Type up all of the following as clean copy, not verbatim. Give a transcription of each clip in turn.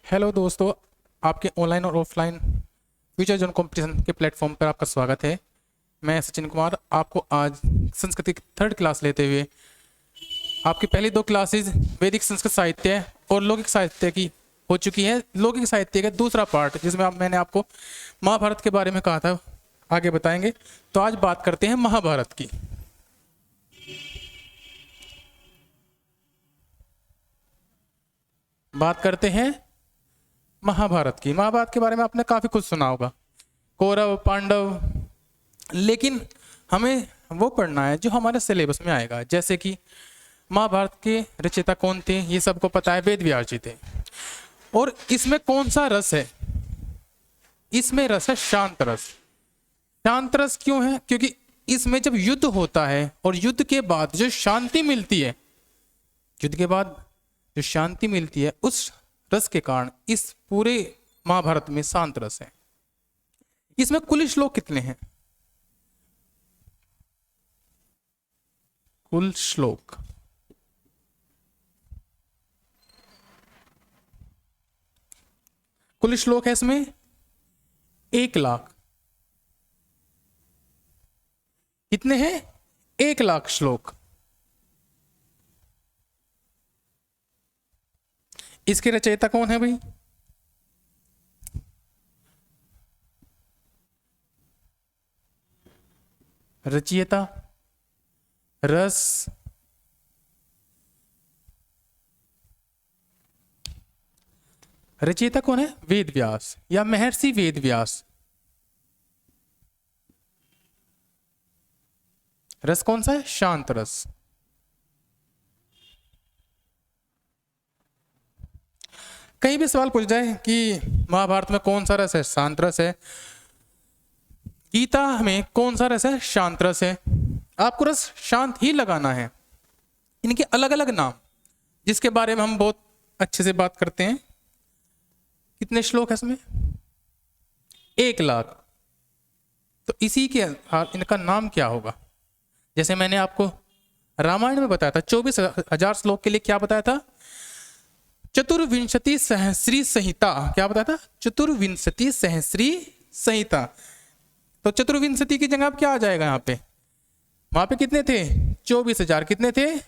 Hello दोस्तों, आपके online और ऑफलाइन फ्यूचर जोन कंपटीशन के प्लेटफॉर्म पर आपका स्वागत है। मैं सचिन कुमार आपको आज संस्कृत की थर्ड क्लास लेते हुए आपकी पहली दो क्लासेस वैदिक संस्कृत साहित्य और लौकिक साहित्य की हो चुकी है। लौकिक साहित्य का दूसरा पार्ट जिसमें मैंने आपको महाभारत के बारे में कहा था आगे बताएंगे। तो आज बात करते हैं महाभारत की। बात करते हैं महाभारत की। महाभारत के बारे में आपने काफी कुछ सुना होगा, कौरव पांडव, लेकिन हमें वो पढ़ना है जो हमारे सिलेबस में आएगा। जैसे कि महाभारत के रचयिता कौन थे, ये सबको पता है, वेद व्यास जी थे। और इसमें कौन सा रस है? इसमें रस है शांत रस। शांत रस क्यों है? क्योंकि इसमें जब युद्ध होता है और युद्ध के बाद जो शांति मिलती है, युद्ध के बाद जो शांति मिलती है, उस रस के कारण इस पूरे महाभारत में शांत रस है। इसमें कुल श्लोक कितने हैं? कुल श्लोक है इसमें 1,00,000। कितने हैं? 1,00,000 श्लोक। इसके रचयिता कौन है भाई? रचयिता रस रचयिता कौन है? वेद व्यास या महर्षि वेद व्यास। रस कौन सा है? शांत रस। कहीं भी सवाल पूछ जाए कि महाभारत में कौन सा रस है? शांत रस है। गीता में कौन सा रस है? शांत रस है। आपको रस शांत ही लगाना है। इनके अलग अलग नाम जिसके बारे में हम बहुत अच्छे से बात करते हैं। कितने श्लोक है इसमें? 1,00,000। तो इसी के इनका नाम क्या होगा? जैसे मैंने आपको रामायण में बताया था 24,000 श्लोक के लिए क्या बताया था? चतुर्विंशति सहस्री संहिता। क्या बताया था? चतुर्विंशति सहस्री संहिता। तो चतुर्विंशति की जगह अब क्या आ जाएगा? यहाँ पे वहां पे कितने थे? 24,000। कितने थे?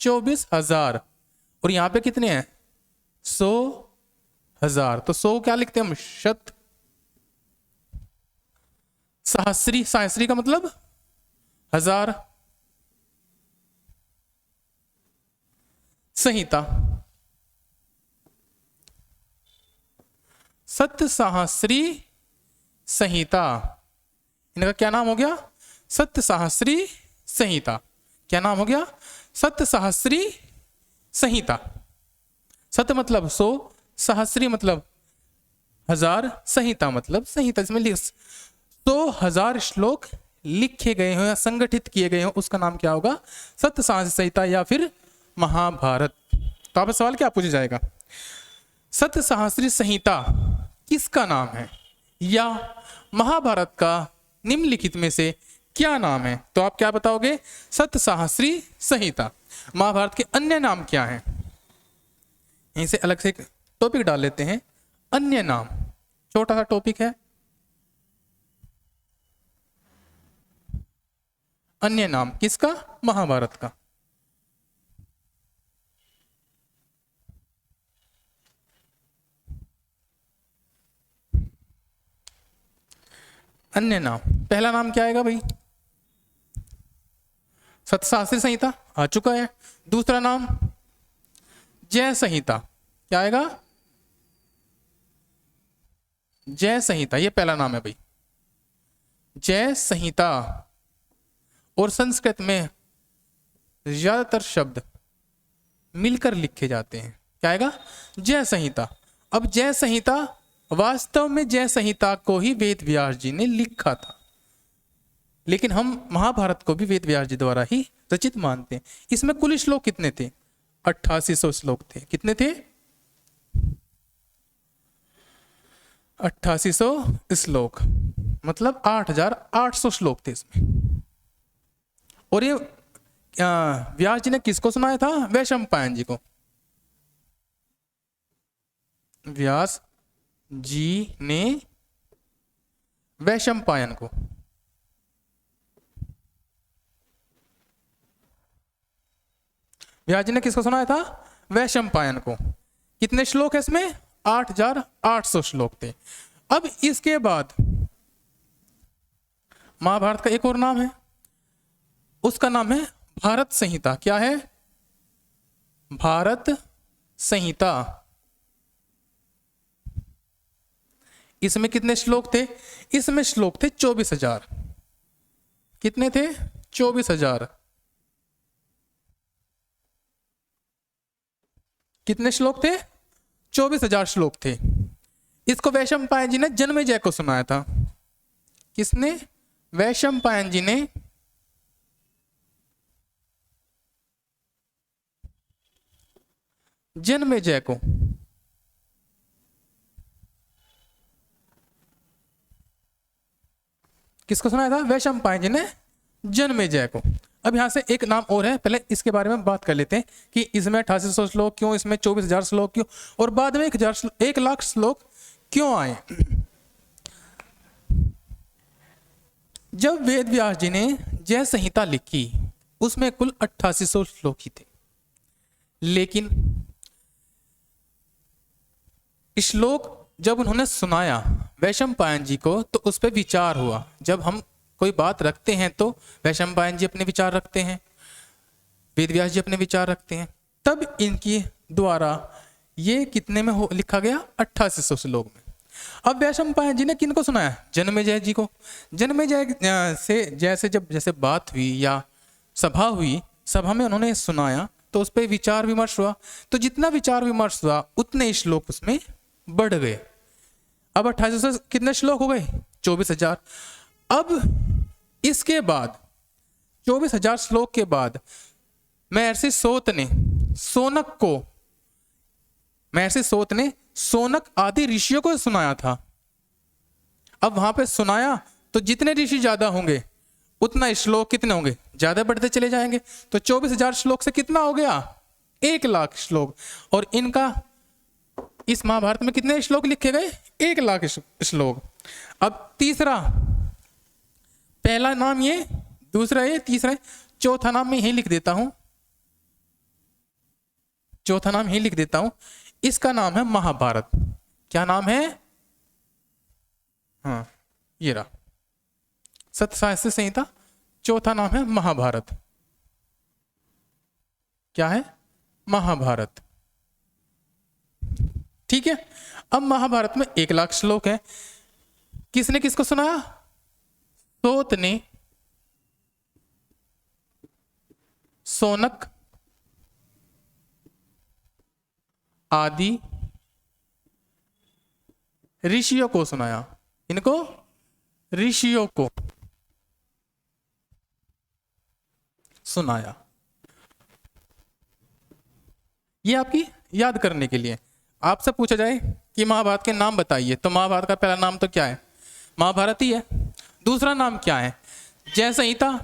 24,000। और यहाँ पे कितने हैं? 100,000। तो 100 क्या लिखते हैं हम? शत। सहस्री, सहस्री का मतलब 1000। संहिता, सत्य सहस्री संहिता। इनका क्या नाम हो गया? सत्य सहस्री संहिता। क्या नाम हो गया? सत्य सहस्री संहिता। सत्य मतलब 100, सहस्री मतलब 1000, संहिता मतलब संहिता। इसमें 100,000 श्लोक लिखे गए हो या संगठित किए गए हो, उसका नाम क्या होगा? सत्य सहस्री संहिता या फिर महाभारत। तो आप सवाल क्या पूछा जाएगा? सत्य सहस्री संहिता किसका नाम है, या महाभारत का निम्नलिखित में से क्या नाम है? तो आप क्या बताओगे? सत्य सहस्री संहिता। महाभारत के अन्य नाम क्या हैं? यहीं से अलग से एक टॉपिक डाल लेते हैं। अन्य नाम, छोटा सा टॉपिक है। अन्य नाम किसका? महाभारत का। अन्य नाम, पहला नाम क्या आएगा भाई? सत्य संहिता आ चुका है। दूसरा नाम जय संहिता। क्या आएगा? जय संहिता, ये पहला नाम है भाई, जय संहिता। और संस्कृत में ज्यादातर शब्द मिलकर लिखे जाते हैं। क्या आएगा? जय संहिता। अब जय संहिता, वास्तव में जय संहिता को ही वेद व्यास जी ने लिखा था, लेकिन हम महाभारत को भी वेद व्यास जी द्वारा ही रचित मानते हैं। इसमें कुल श्लोक कितने थे? 8800 श्लोक थे। कितने थे? 8800 श्लोक, मतलब 8,800 श्लोक थे इसमें। और ये व्यास जी ने किसको सुनाया था? वैशंपायन जी को। व्यास जी ने वैशंपायन को, व्यास जी ने किसको सुनाया था? वैशंपायन को। कितने श्लोक है इसमें? 8800 श्लोक थे। अब इसके बाद महाभारत का एक और नाम है, उसका नाम है भारत संहिता। क्या है? भारत संहिता। इसमें कितने श्लोक थे? इसमें श्लोक थे 24,000। कितने थे? 24,000। कितने श्लोक थे? 24,000 श्लोक थे। इसको वैशंपायन जी ने जन्मेजय को सुनाया था। किसने? वैशंपायन जी ने जन्मेजय को। किसको सुनाया था? वैशंपायन जी ने जन्मेजय को। अब यहां से एक नाम और है, पहले इसके बारे में बात कर लेते हैं कि इसमें 8800 श्लोक क्यों, इसमें 24,000 श्लोक क्यों, और बाद में 1,00,000 श्लोक क्यों आए। जब वेद व्यास जी ने जय संहिता लिखी उसमें कुल 8800 श्लोक ही थे, लेकिन श्लोक जब उन्होंने सुनाया वैशंपायन जी को तो उस पर विचार हुआ। जब हम कोई बात रखते हैं तो वैशंपायन जी अपने विचार रखते हैं, वेद व्यास जी अपने विचार रखते हैं, तब इनकी द्वारा ये कितने में लिखा गया? 8800 श्लोक में। अब वैशंपायन जी ने किनको सुनाया? जन्मेजय जी को। जन्मेजय से जैसे बात हुई या सभा हुई, सभा में उन्होंने सुनाया तो उस पर विचार विमर्श हुआ। तो जितना विचार विमर्श हुआ उतने श्लोक उसमें बढ़ गए। अब 8800 कितने श्लोक हो गए? 24,000। अब इसके बाद 24,000 श्लोक के बाद महर्षि सूत ने सोनक आदि ऋषियों को सुनाया था। अब वहां पे सुनाया तो जितने ऋषि ज्यादा होंगे उतना श्लोक कितने होंगे? ज्यादा बढ़ते चले जाएंगे। तो 24,000 श्लोक से कितना हो गया? 1,00,000 श्लोक। और इनका इस महाभारत में कितने श्लोक लिखे गए? 1,00,000 श्लोक। अब तीसरा, पहला नाम ये, दूसरा ये, तीसरा ये, चौथा नाम मैं यही लिख देता हूं। चौथा नाम यही लिख देता हूं। इसका नाम है महाभारत। क्या नाम है? हाँ, ये रहा, सत्य साहित्य संहिता। चौथा नाम है महाभारत। क्या है? महाभारत। ठीक है। अब महाभारत में 1,00,000 श्लोक है। किसने किसको सुनाया? सूत ने सोनक आदि ऋषियों को सुनाया। इनको ऋषियों को सुनाया। ये आपकी याद करने के लिए। आपसे पूछा जाए कि महाभारत के नाम बताइए, तो महाभारत का पहला नाम तो क्या है? महाभारत ही है। दूसरा नाम क्या है? जय संहिता।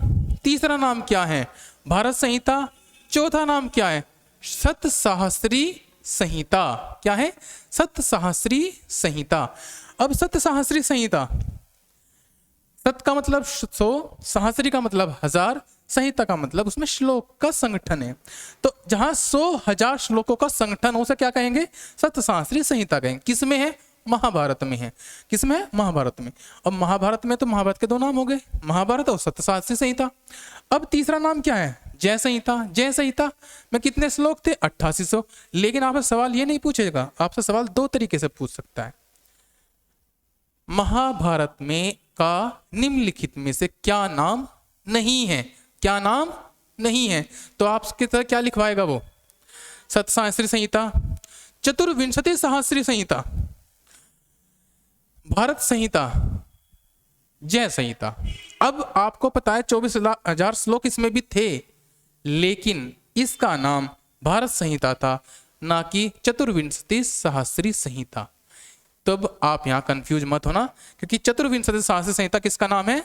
तीसरा नाम क्या है? भारत संहिता। चौथा नाम क्या है? सत सहस्त्री संहिता। क्या है? सत सहस्त्री संहिता। अब सत सहस्त्री संहिता, सत का मतलब 100, सहस्त्री का मतलब 1000, संहिता का मतलब उसमें श्लोक का संगठन है। तो जहां 100,000 श्लोकों का संगठन उसे क्या कहेंगे? सत सहस्त्री संहिता कहेंगे। किसमें है? महाभारत में है। किसमें है? महाभारत में। अब महाभारत में तो महाभारत के दो नाम हो गए, महाभारत और सत सहस्त्री संहिता। अब तीसरा नाम क्या है? जय संहिता। जय संहिता में कितने श्लोक थे? 8800। लेकिन आपसे सवाल ये नहीं पूछेगा, आपसे सवाल दो तरीके से पूछ सकता है। महाभारत में का निम्नलिखित में से क्या नाम नहीं है? क्या नाम नहीं है? तो आपके तरह क्या लिखवाएगा वो? सत सहस्त्री संहिता, चतुर्विंशति सहस्त्री संहिता, भारत संहिता, जय संहिता। अब आपको पता है 24,000 श्लोक इसमें भी थे, लेकिन इसका नाम भारत संहिता था, ना कि चतुर्विंशति सहस्त्री संहिता। तब आप यहां कंफ्यूज मत होना, क्योंकि चतुर्विंशति सहस्त्री संहिता किसका नाम है?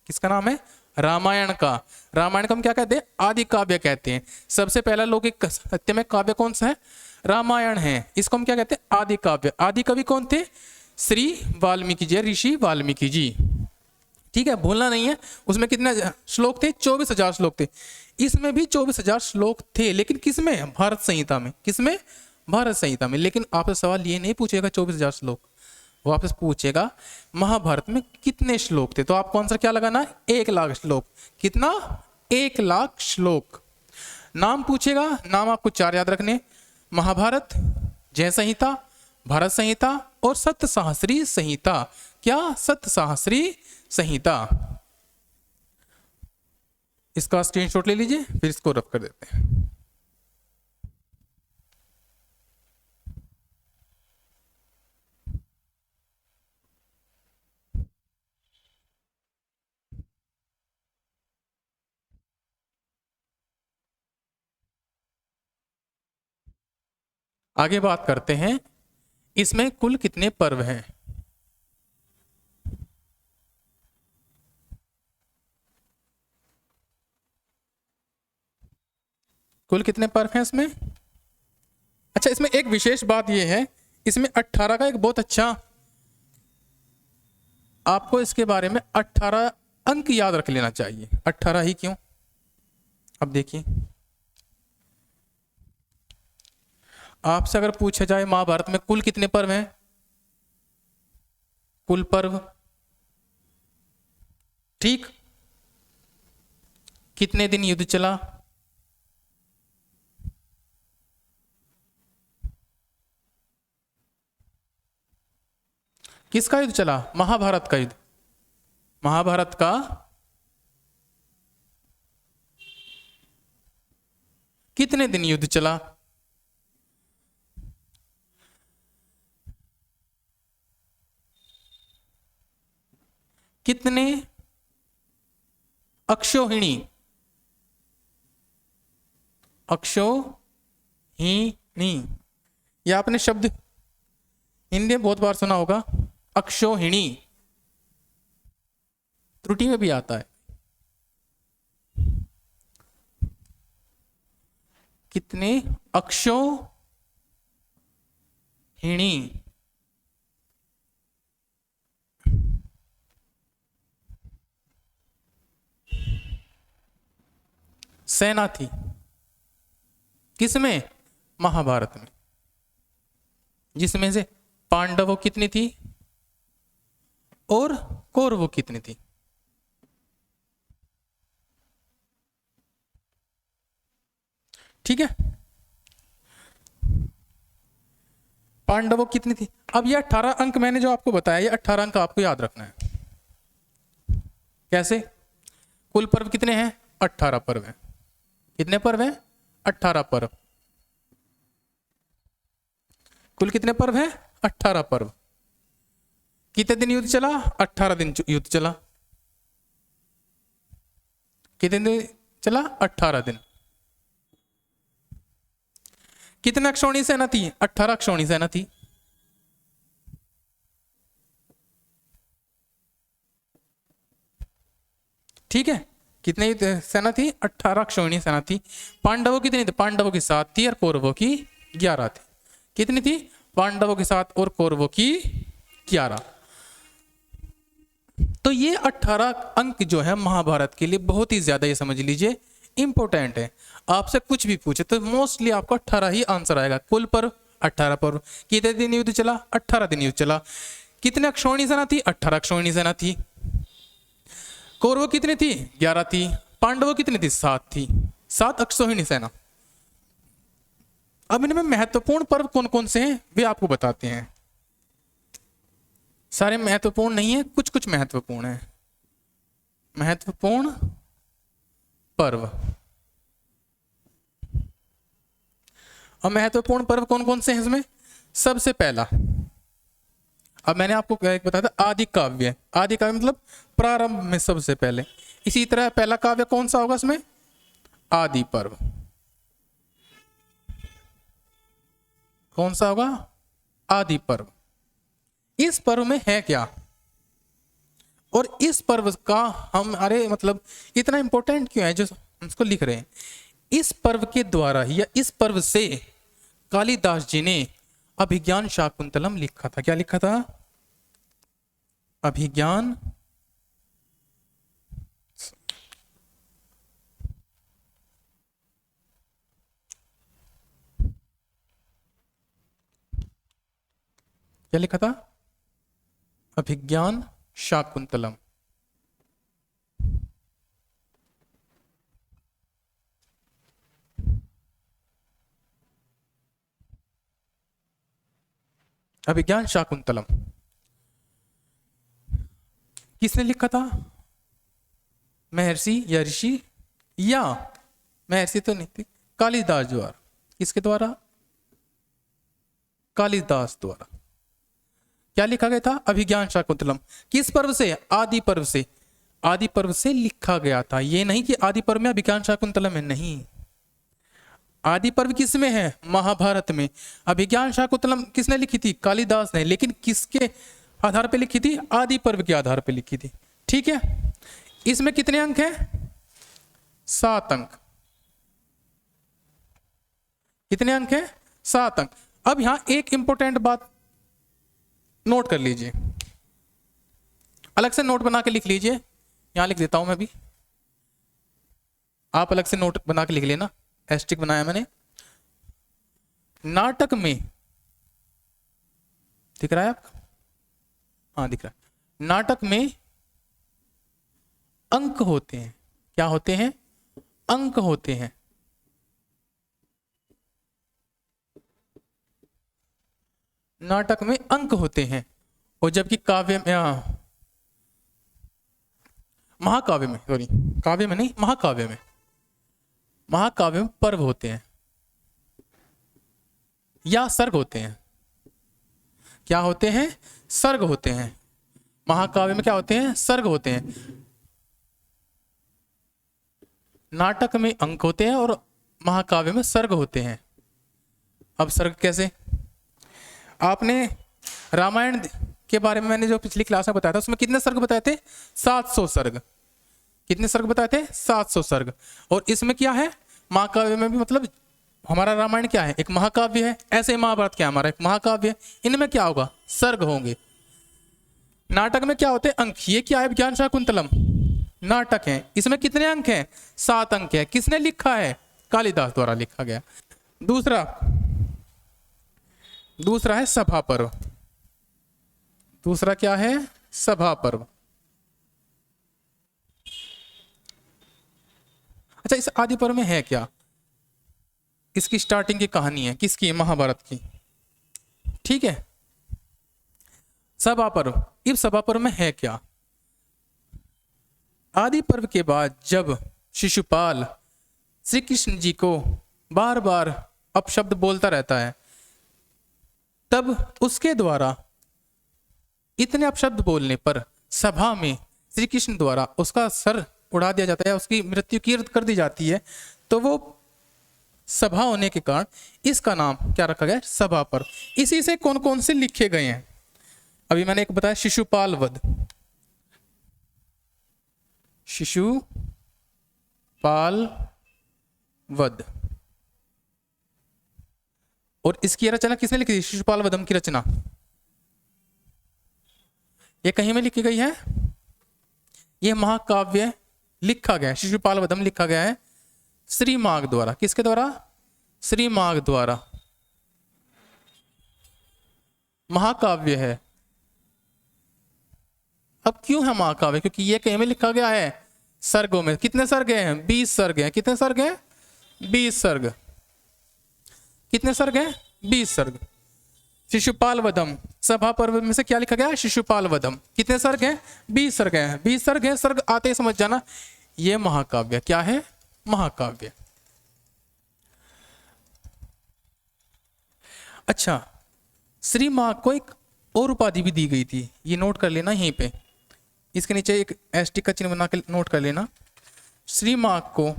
किसका नाम है? रामायण का। रामायण को हम क्या कहते हैं? आदि काव्य कहते हैं। सबसे पहला लौकिक सत्यमेव काव्य कौन सा है? रामायण है, इसको हम क्या कहते हैं, आदि काव्य। आदि कवि कौन थे, श्री वाल्मीकि जी, ऋषि वाल्मीकि जी। ठीक है, भूलना नहीं है। उसमें कितने श्लोक थे, 24,000 श्लोक थे। इसमें भी 24,000 श्लोक थे, लेकिन किसमें, भारत संहिता में। किसमें, भारत संहिता में। लेकिन आपसे सवाल ये नहीं पूछेगा 24,000 श्लोक, वो आपसे पूछेगा महाभारत में कितने श्लोक थे। तो आपको आंसर क्या लगाना है, 1,00,000 श्लोक। कितना, 1,00,000 श्लोक। नाम पूछेगा, नाम आपको 4 याद रखने, महाभारत, जय संहिता, भारत संहिता और सप्त सहस्री संहिता। क्या, सप्त सहस्री संहिता। इसका स्क्रीनशॉट ले लीजिए, फिर इसको रफ कर देते हैं। आगे बात करते हैं, इसमें कुल कितने पर्व हैं। कुल कितने पर्व हैं इसमें। अच्छा, इसमें एक विशेष बात यह है, इसमें 18 का एक बहुत अच्छा, आपको इसके बारे में 18 अंक याद रख लेना चाहिए। 18 ही क्यों, अब देखिए, आपसे अगर पूछा जाए महाभारत में कुल कितने पर्व हैं, कुल पर्व, ठीक, कितने दिन युद्ध चला, किसका युद्ध चला, महाभारत का युद्ध। महाभारत का कितने दिन युद्ध चला, कितने अक्षोहिणी, अक्षोहिणी, ये आपने शब्द हिंदी में बहुत बार सुना होगा, अक्षोहिणी, त्रुटि में भी आता है। कितने अक्षोहिणी सेना थी, किसमें, महाभारत में, जिसमें से पांडवों कितनी थी और कौरवों कितनी थी। ठीक है, पांडवों कितनी थी। अब ये 18 अंक मैंने जो आपको बताया, ये 18 अंक आपको याद रखना है। कैसे, कुल पर्व कितने हैं, 18 पर्व हैं। कितने पर्व हैं, 18 पर्व। कुल कितने पर्व हैं, 18 पर्व। कितने दिन युद्ध चला, 18 दिन युद्ध चला। कितने दिन चला, 18 दिन। कितने अक्षौणी सेना थी, 18 अक्षौणी सेना थी। ठीक है, कितनी सेना थी, 18 अक्षौणी सेना थी। पांडवों कितनी थी, पांडवों की 7 थी और कौरवों की 11 थी। कितनी थी, पांडवों की 7 और कौरवों की 11। तो ये 18 अंक जो है महाभारत के लिए बहुत ही ज्यादा, ये समझ लीजिए, इंपॉर्टेंट है। आपसे कुछ भी पूछे तो मोस्टली आपको 18 ही आंसर आएगा। कुल पर्व 18 पर्व। कितने दिन युद्ध चला, 18 दिन युद्ध चला। कितने अक्षौणी सेना थी, 18 अक्षौणी सेना थी। कौरव कितनी थी, 11 थी। पांडवों कितनी थी, 7 थी। 7 अक्षौहिणी सेना। अब इनमें महत्वपूर्ण पर्व कौन कौन से हैं वे आपको बताते हैं। सारे महत्वपूर्ण नहीं है, कुछ कुछ महत्वपूर्ण है। महत्वपूर्ण पर्व। और महत्वपूर्ण पर्व कौन कौन से हैं इसमें, सबसे पहला, अब मैंने आपको बताया था, आदि काव्य। आदि काव्य मतलब प्रारंभ में सबसे पहले। इसी तरह पहला काव्य कौन सा होगा इसमें, आदि पर्व। कौन सा होगा, आदि पर्व। इस पर्व में है क्या, और इस पर्व का हम, अरे मतलब इतना इंपॉर्टेंट क्यों है जो हम इसको लिख रहे हैं। इस पर्व के द्वारा या इस पर्व से कालिदास जी ने अभिज्ञान शाकुंतलम लिखा था? क्या लिखा था? अभिज्ञान क्या लिखा था? अभिज्ञान शाकुंतलम। अभिज्ञान शाकुंतलम किसने लिखा था? महर्षि या ऋषि, या महर्षि तो नहीं थे, कालिदास द्वारा। किसके द्वारा? कालिदास द्वारा। क्या लिखा गया था? अभिज्ञान शाकुंतलम। किस पर्व से? आदि पर्व से। आदि पर्व से लिखा गया था। ये नहीं कि आदि पर्व में अभिज्ञान शाकुंतलम है, नहीं। आदि पर्व किस में है? महाभारत में। अभिज्ञान शाकुंतलम किसने लिखी थी? कालिदास ने। लेकिन किसके आधार पे लिखी थी? आदि पर्व के आधार पे लिखी थी। ठीक है। इसमें कितने अंक हैं? 7 अंक। कितने अंक हैं? 7 अंक। अब यहां एक इंपॉर्टेंट बात नोट कर लीजिए, अलग से नोट बना के लिख लीजिए। यहां लिख देता हूं मैं भी, आप अलग से नोट बना के लिख लेना। एस्टिक बनाया मैंने। नाटक में, दिख रहा है आपको? हाँ दिख रहा है। नाटक में अंक होते हैं। क्या होते हैं? अंक होते हैं। नाटक में अंक होते हैं। और जबकि काव्य में, महाकाव्य में, सॉरी काव्य में नहीं, महाकाव्य में, महाकाव्य में पर्व होते हैं या सर्ग होते हैं। क्या होते हैं? सर्ग होते हैं। महाकाव्य में क्या होते हैं? सर्ग होते हैं। नाटक में अंक होते हैं और महाकाव्य में सर्ग होते हैं। अब सर्ग कैसे? आपने रामायण के बारे में मैंने जो पिछली क्लास में बताया था, उसमें कितने सर्ग बताए थे? 700 सर्ग। कितने सर्ग बताए थे? 700 सर्ग। और इसमें क्या है? महाकाव्य में भी, मतलब हमारा रामायण क्या है? एक महाकाव्य है। ऐसे महाभारत क्या है? हमारा एक महाकाव्य है। इनमें क्या होगा? सर्ग होंगे। नाटक में क्या होते हैं? अंक। ये क्या है? अभिज्ञान शाकुंतलम नाटक है। इसमें कितने अंक हैं? 7 अंक है। किसने लिखा है? कालिदास द्वारा लिखा गया। दूसरा है सभा पर्व। दूसरा क्या है? सभा पर्व। अच्छा, इस आदि पर्व में है क्या? इसकी स्टार्टिंग की कहानी है किसकी? महाभारत की। ठीक है। सभा पर्व, इस सभा पर्व में है क्या? आदि पर्व के बाद जब शिशुपाल श्री कृष्ण जी को बार बार अपशब्द बोलता रहता है, तब उसके द्वारा इतने अपशब्द बोलने पर सभा में श्री कृष्ण द्वारा उसका सर उड़ा दिया जाता है, उसकी मृत्यु की कर दी जाती है। तो वो सभा होने के कारण इसका नाम क्या रखा गया? सभा पर्व। इसी से कौन कौन से लिखे गए हैं? अभी मैंने एक बताया, शिशुपाल वध। शिशुपाल वध। और इसकी रचना किसने लिखी थी? शिशुपाल वधम की रचना ये कहीं में लिखी गई है? ये महाकाव्य लिखा गया है, शिशुपाल वधम लिखा गया है श्री माघ द्वारा। किसके द्वारा? श्री माघ द्वारा। महाकाव्य है। अब क्यों है महाकाव्य? क्योंकि ये कहीं में लिखा गया है सर्गों में। कितने सर्ग हैं? 20 सर्ग हैं। कितने सर्ग हैं? 20 सर्ग। कितने सर्ग हैं? 20 सर्ग। शिशुपाल वधम सभा पर्व में से क्या लिखा गया? शिशुपाल वधम। कितने सर्ग हैं? 20 सर्ग हैं। 20 सर्ग हैं। सर्ग आते ही समझ जाना ये महाकाव्य। क्या है? महाकाव्य। अच्छा, श्री माघ को एक और उपाधि भी दी गई थी, ये नोट कर लेना यहीं पे। इसके नीचे एक एस्टिक का चिन्ह बना के नोट कर लेना। श्री माघ को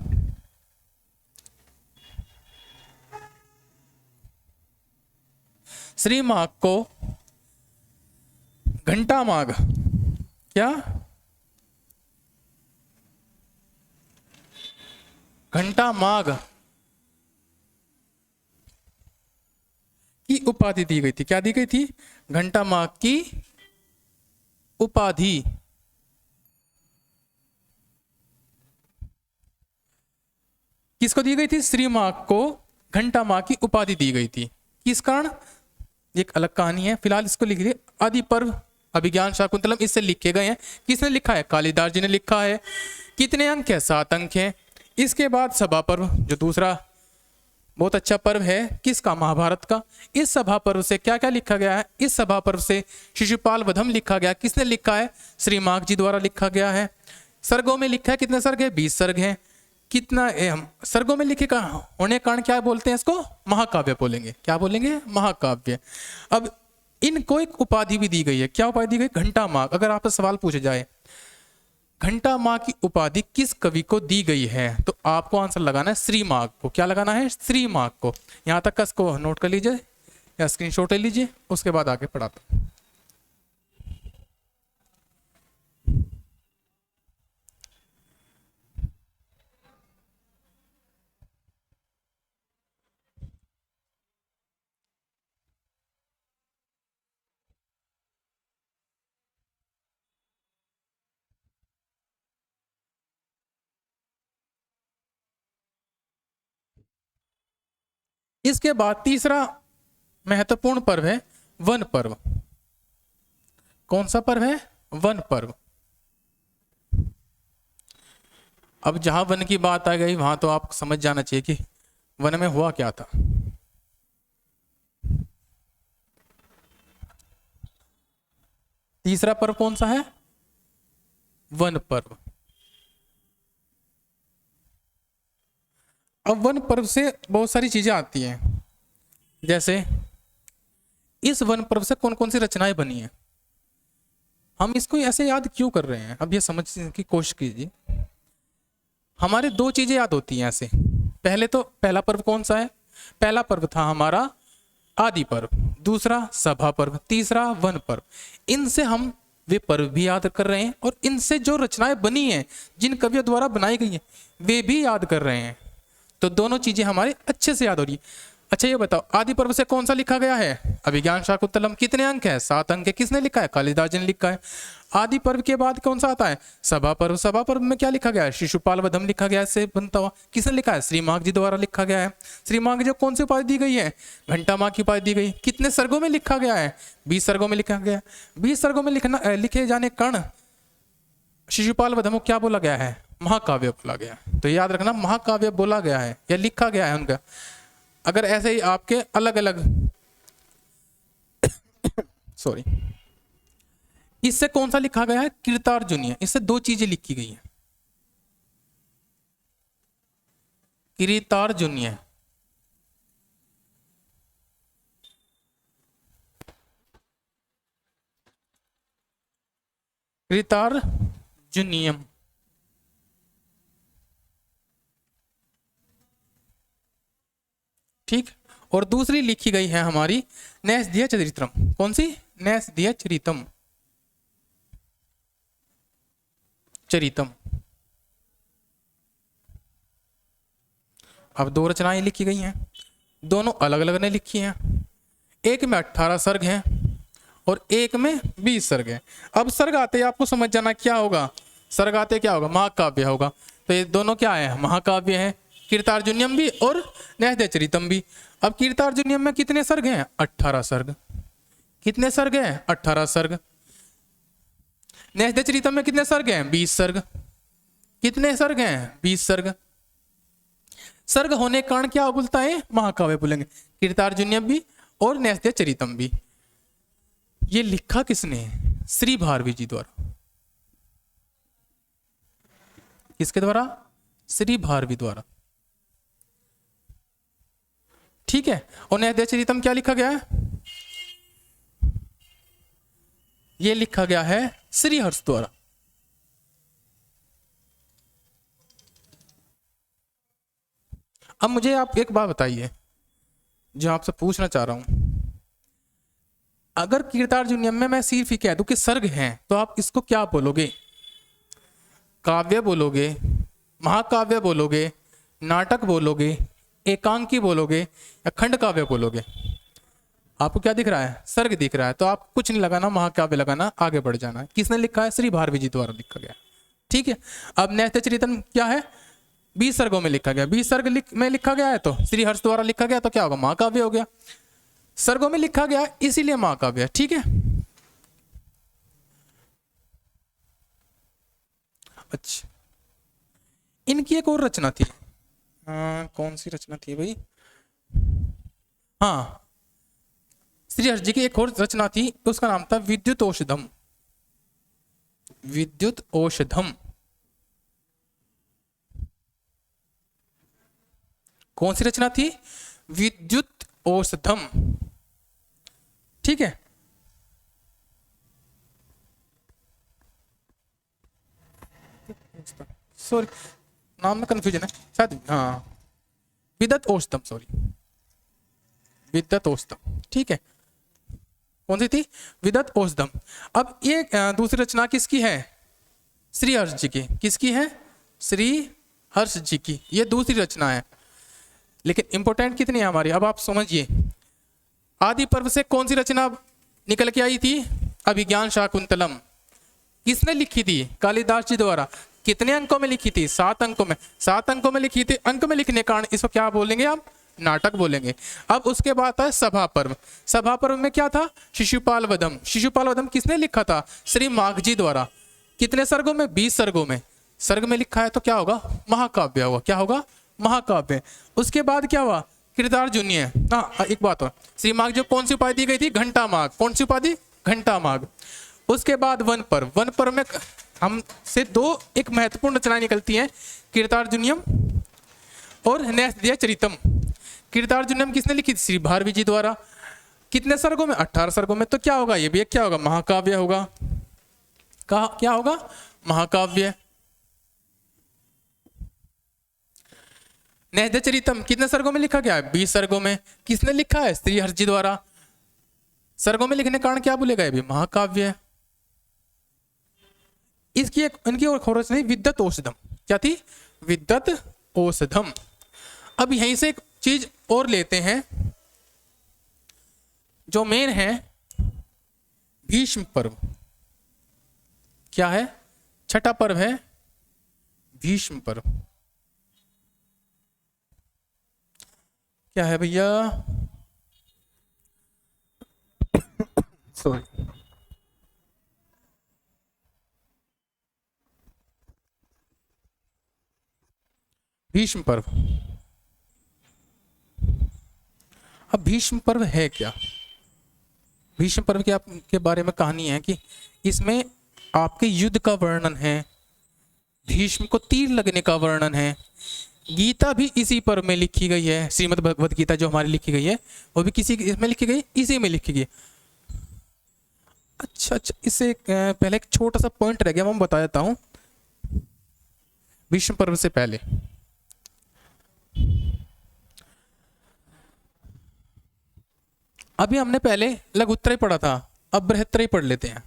घंटा माघ, क्या? घंटा माघ की उपाधि दी गई थी। क्या दी गई थी? घंटा माँ की उपाधि। किसको दी गई थी? श्री माँ को घंटा माँ की उपाधि दी गई थी। किस कारण? एक अलग कहानी है, फिलहाल इसको लिख लिया। आदि पर्व, अभिज्ञान शाकुंतलम इससे लिखे गए हैं। किसने लिखा है? कालिदास जी ने लिखा है। कितने अंक है? 7 अंक हैं। इसके बाद सभा पर्व, जो दूसरा बहुत अच्छा पर्व है, किसका? महाभारत का। इस सभा पर्व से क्या क्या लिखा गया है? इस सभा पर्व से शिशुपाल वधम लिखा गया। किसने लिखा है? श्री मार्ग जी द्वारा लिखा गया है। सर्गों में लिखा है, कितने सर्ग है? 20 सर्ग हैं। कितना सर्गों में लिखे का होने कारण क्या बोलते हैं इसको? महाकाव्य बोलेंगे। क्या बोलेंगे? महाकाव्य। अब इनको एक उपाधि भी दी गई है। क्या उपाधि दी गई? घंटा माँ। अगर आपसे सवाल पूछा जाए घंटा माँ की उपाधि किस कवि को दी गई है, तो आपको आंसर लगाना है श्री मार्ग को। क्या लगाना है? श्री मार्ग को। यहां तक का इसको नोट कर लीजिए या स्क्रीनशॉट ले लीजिए, उसके बाद आगे पढ़ाता हूं। इसके बाद तीसरा महत्वपूर्ण पर्व है वन पर्व। कौन सा पर्व है? वन पर्व। अब जहां वन की बात आ गई वहां तो आप समझ जाना चाहिए कि वन में हुआ क्या था। तीसरा पर्व कौन सा है? वन पर्व। अब वन पर्व से बहुत सारी चीजें आती हैं, जैसे इस वन पर्व से कौन कौन सी रचनाएं बनी हैं। हम इसको ऐसे याद क्यों कर रहे हैं? अब ये समझने की कोशिश कीजिए। हमारे 2 चीजें याद होती हैं ऐसे। पहले तो पहला पर्व कौन सा है? पहला पर्व था हमारा आदि पर्व, दूसरा सभा पर्व, तीसरा वन पर्व। इनसे हम वे पर्व भी याद कर रहे हैं और इनसे जो रचनाएं बनी हैं, जिन कवियों द्वारा बनाई गई हैं, वे भी याद कर रहे हैं। तो दोनों चीजें हमारे अच्छे से याद हो रही है। अच्छा ये बताओ, आदि पर्व से कौन सा लिखा गया है? अभिज्ञान शाकुंतलम। कितने अंक है? 7 अंक है। किसने लिखा है? कालिदास जी ने लिखा है। आदि पर्व के बाद कौन सा आता है? सभा पर्व। सभा पर्व में क्या लिखा गया है? शिशुपाल वधम लिखा गया है, इससे बनता हुआ। किसने लिखा है? श्री मार्ग जी द्वारा लिखा गया है। श्री मार्ग जी कौन सी उपाधि दी गई है? घंटा माँ की उपाधि दी गई। कितने सर्गों में लिखा गया है? 20 सर्गों में लिखा गया। 20 सर्गों में लिखे जाने कारण शिशुपाल वधम को क्या बोला गया है? महाकाव्य बोला गया। तो याद रखना, महाकाव्य बोला गया है या लिखा गया है उनका। अगर ऐसे ही आपके अलग अलग सॉरी, इससे कौन सा लिखा गया है? कीर्तार्जुनीय। इससे 2 चीजें लिखी गई हैं। कीर्तार्जुनीय, कीर्तार्जुनीयम। ठीक। और दूसरी लिखी गई है हमारी नैषधीय चरित्रम। कौन सी? नैषधीय चरितम। चरितम। अब 2 रचनाएं लिखी गई हैं, दोनों अलग अलग ने लिखी हैं। एक में 18 सर्ग हैं और एक में 20 सर्ग हैं। अब सर्ग आते आपको समझ जाना क्या होगा। सर्ग आते क्या होगा? महाकाव्य होगा। तो ये दोनों क्या है? महाकाव्य है। कीर्तार्जुनियम भी और नैषधीय चरितम भी। अब कीर्तार्जुनियम में कितने सर्ग हैं? 18 सर्ग। कितने सर्ग हैं? 18 सर्ग। नैषधीय चरितम में कितने सर्ग हैं? 20 सर्ग। कितने सर्ग हैं? 20 सर्ग। सर्ग होने के कारण क्या बोलता है? महाकाव्य बोलेंगे। कीर्तार्जुनियम भी और नैषधीय चरितम भी। ये लिखा किसने? श्री भारवी जी द्वारा। किसके द्वारा? श्री भारवी द्वारा। ठीक है। और नैषधीय चरितम क्या लिखा गया है? ये लिखा गया है श्री हर्ष द्वारा। अब मुझे आप एक बात बताइए जो आपसे पूछना चाह रहा हूं। अगर कीर्तार्जुनियम में मैं सिर्फ ही कह दूं कि सर्ग हैं, तो आप इसको क्या बोलोगे? काव्य बोलोगे, महाकाव्य बोलोगे, नाटक बोलोगे, एकांकी बोलोगे या खंड काव्य बोलोगे? आपको क्या दिख रहा है? सर्ग दिख रहा है। तो आप कुछ नहीं लगाना, महाकाव्य लगाना, आगे बढ़ जाना है। किसने लिखा है? श्री भारवी जी द्वारा लिखा गया। ठीक है। अब न्यस्तचरितम क्या है? 20 सर्गों में लिखा गया। 20 सर्ग में लिखा गया है तो श्री हर्ष द्वारा लिखा गया, तो क्या होगा? महाकाव्य हो गया। सर्गों में लिखा गया इसीलिए महाकाव्य है। ठीक है। अच्छा, इनकी एक और रचना थी। कौन सी रचना थी भाई? हाँ, श्री हर्ष जी की एक और रचना थी, उसका नाम था विद्युत औषधम। विद्युत औषधम। कौन सी रचना थी? विद्युत औषधम। ठीक है। सॉरी, नाम में कंफ्यूजन है शायद। हाँ, विद्युत औषधम, सॉरी, विद्युत औषधम। ठीक है। कौन सी थी? विद्युत औषधम। अब ये दूसरी रचना किसकी है? श्री हर्ष जी की। किसकी है? श्री हर्ष जी की। ये दूसरी रचना है, लेकिन इंपॉर्टेंट कितनी है हमारी, अब आप समझिए। आदि पर्व से कौन सी रचना निकल के आई थी? अभिज्ञान शाकुंतलम। किसने लिखी थी? कालिदास जी द्वारा। कितने अंकों में लिखी थी? 7 अंकों में। 7 अंकों में लिखी थी। अंक में लिखने के कारण इसको क्या बोलेंगे आप? नाटक बोलेंगे। अब उसके बाद है सभा पर्व। सभा पर्व में क्या था? शिशुपाल वधम। शिशुपाल वधम किसने लिखा था? श्री माघ जी द्वारा। कितने सर्गों में? 20 सर्गों में। सर्ग में लिखा है तो क्या होगा? महाकाव्य होगा। क्या होगा? महाकाव्य। उसके बाद क्या हुआ? कृतार्जुनीय। हाँ, एक बात और, श्री माघ जो कौन सी उपाधि दी गई थी? घंटा माघ। कौन सी उपाधि? घंटा माघ। उसके बाद वन पर्व। वन पर्व में हम से दो एक महत्वपूर्ण रचनाएं निकलती हैं, कीर्तार्जुनियम और न्यायदिया चरितम। कीर्तार्जुनियम किसने लिखी थी? श्री भारवी जी द्वारा। कितने सर्गों में? 18 सर्गों में। तो क्या होगा? ये भी क्या होगा? महाकाव्य होगा। क्या होगा? महाकाव्य। न्यायदिया चरितम कितने सर्गों में लिखा गया है? 20 सर्गों में। किसने लिखा है? श्री हर्ष जी द्वारा। सर्गों में लिखने के कारण क्या बोलेगा? ये भी महाकाव्य। इसकी एक इनकी और खरोच नहीं, विद्युत औषधम। क्या थी? विद्युत औषधम। अब यहीं से एक चीज और लेते हैं जो मेन है, भीष्म पर्व। क्या है? छठा पर्व है भीष्म पर्व। क्या है भैया? सॉरी, भीष्म पर्व। अब भीष्म पर्व है क्या? भीष्म पर्व के बारे में कहानी है कि इसमें आपके युद्ध का वर्णन है, भीष्म को तीर लगने का वर्णन है। गीता भी इसी पर्व में लिखी गई है। श्रीमद् भगवद गीता जो हमारी लिखी गई है वो भी किसी इसमें लिखी गई, इसी में लिखी गई। अच्छा, इससे पहले एक छोटा सा पॉइंट रह गया, मैं बता देता हूं। भीष्म पर्व से पहले अभी हमने पहले लघुत्तरय पढ़ा था, अब बृहत्तरय पढ़ लेते हैं।